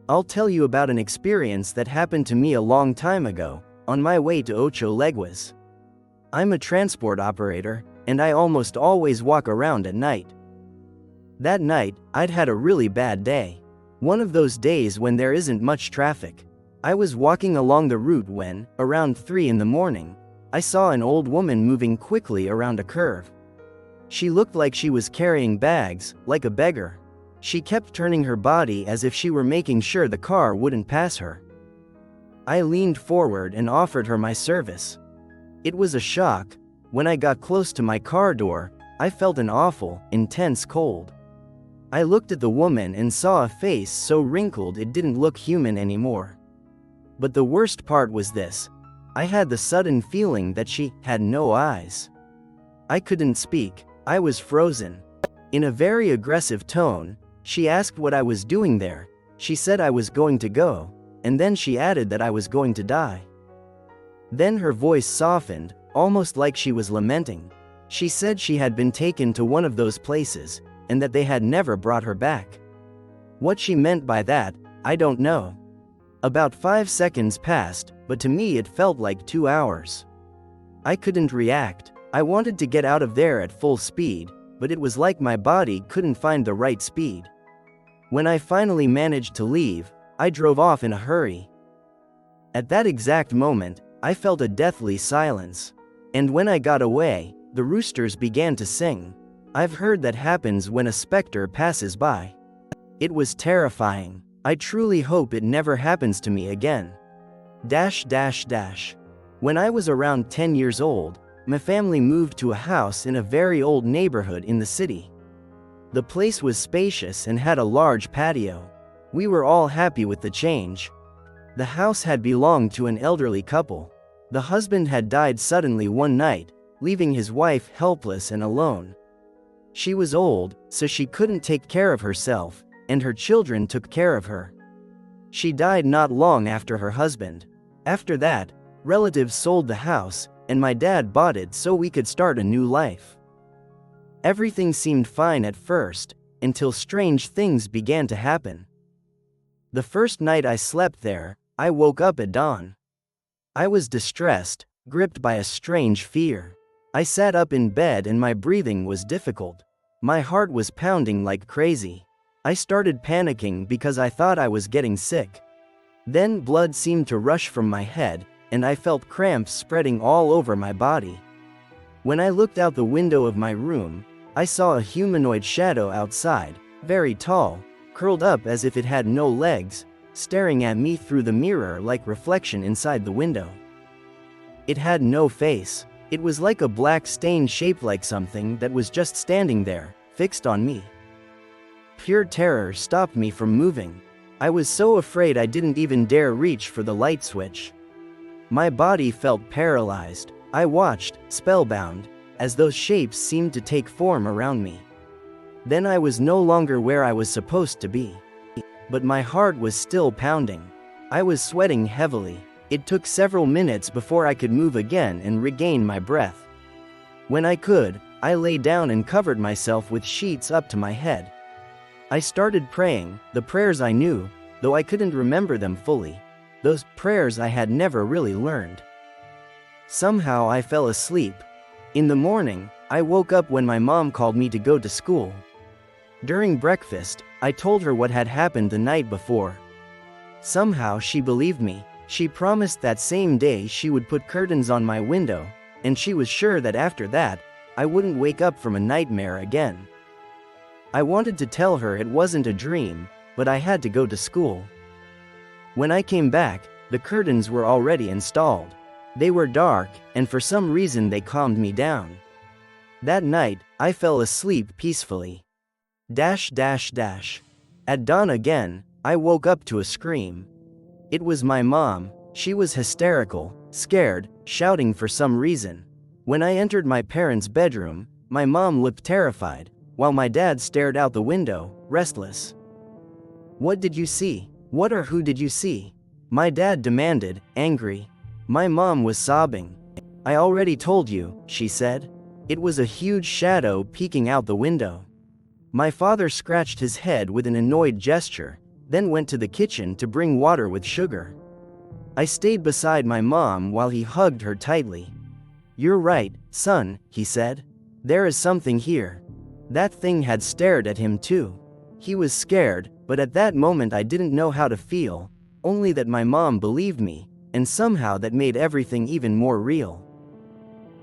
I'll tell you about an experience that happened to me a long time ago, on my way to Ocho Leguas. I'm a transport operator, and I almost always walk around at night. That night, I'd had a really bad day. One of those days when there isn't much traffic. I was walking along the route when, around 3 in the morning, I saw an old woman moving quickly around a curve. She looked like she was carrying bags, like a beggar. She kept turning her body as if she were making sure the car wouldn't pass her. I leaned forward and offered her my service. It was a shock. When I got close to my car door, I felt an awful, intense cold. I looked at the woman and saw a face so wrinkled it didn't look human anymore. But the worst part was this. I had the sudden feeling that she had no eyes. I couldn't speak. I was frozen. In a very aggressive tone, she asked what I was doing there. She said I was going to go, and then she added that I was going to die. Then her voice softened, almost like she was lamenting. She said she had been taken to one of those places, and that they had never brought her back. What she meant by that, I don't know. About 5 seconds passed, but to me it felt like 2 hours. I couldn't react. I wanted to get out of there at full speed, but it was like my body couldn't find the right speed. When I finally managed to leave, I drove off in a hurry. At that exact moment, I felt a deathly silence. And when I got away, the roosters began to sing. I've heard that happens when a specter passes by. It was terrifying. I truly hope it never happens to me again. When I was around 10 years old, my family moved to a house in a very old neighborhood in the city. The place was spacious and had a large patio. We were all happy with the change. The house had belonged to an elderly couple. The husband had died suddenly one night, leaving his wife helpless and alone. She was old, so she couldn't take care of herself, and her children took care of her. She died not long after her husband. After that, relatives sold the house, and my dad bought it so we could start a new life. Everything seemed fine at first, until strange things began to happen. The first night I slept there, I woke up at dawn. I was distressed, gripped by a strange fear. I sat up in bed and my breathing was difficult. My heart was pounding like crazy. I started panicking because I thought I was getting sick. Then blood seemed to rush from my head, and I felt cramps spreading all over my body. When I looked out the window of my room, I saw a humanoid shadow outside, very tall, curled up as if it had no legs, staring at me through the mirror-like reflection inside the window. It had no face. It was like a black stain shaped like something that was just standing there, fixed on me. Pure terror stopped me from moving. I was so afraid I didn't even dare reach for the light switch. My body felt paralyzed. I watched, spellbound, as those shapes seemed to take form around me. Then I was no longer where I was supposed to be. But my heart was still pounding. I was sweating heavily. It took several minutes before I could move again and regain my breath. When I could, I lay down and covered myself with sheets up to my head. I started praying, the prayers I knew, though I couldn't remember them fully. Those prayers I had never really learned. Somehow I fell asleep. In the morning, I woke up when my mom called me to go to school. During breakfast, I told her what had happened the night before. Somehow she believed me. She promised that same day she would put curtains on my window, and she was sure that after that, I wouldn't wake up from a nightmare again. I wanted to tell her it wasn't a dream, but I had to go to school. When I came back, the curtains were already installed. They were dark, and for some reason they calmed me down. That night, I fell asleep peacefully. At dawn again, I woke up to a scream. It was my mom. She was hysterical, scared, shouting for some reason. When I entered my parents' bedroom, my mom looked terrified, while my dad stared out the window, restless. "What did you see? What or who did you see?" My dad demanded, angry. My mom was sobbing. "I already told you," she said. It was a huge shadow peeking out the window. My father scratched his head with an annoyed gesture. then went to the kitchen to bring water with sugar. I stayed beside my mom while he hugged her tightly. "You're right, son," he said. "There is something here." That thing had stared at him too. He was scared, but at that moment I didn't know how to feel, only that my mom believed me, and somehow that made everything even more real.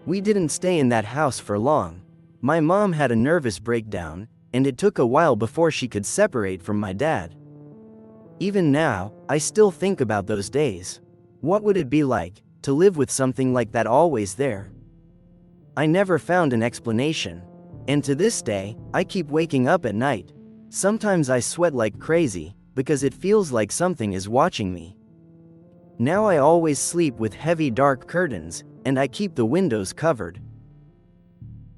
We didn't stay in that house for long. My mom had a nervous breakdown, and it took a while before she could separate from my dad. Even now, I still think about those days. What would it be like to live with something like that always there? I never found an explanation. And to this day, I keep waking up at night. Sometimes I sweat like crazy, because it feels like something is watching me. Now I always sleep with heavy dark curtains, and I keep the windows covered.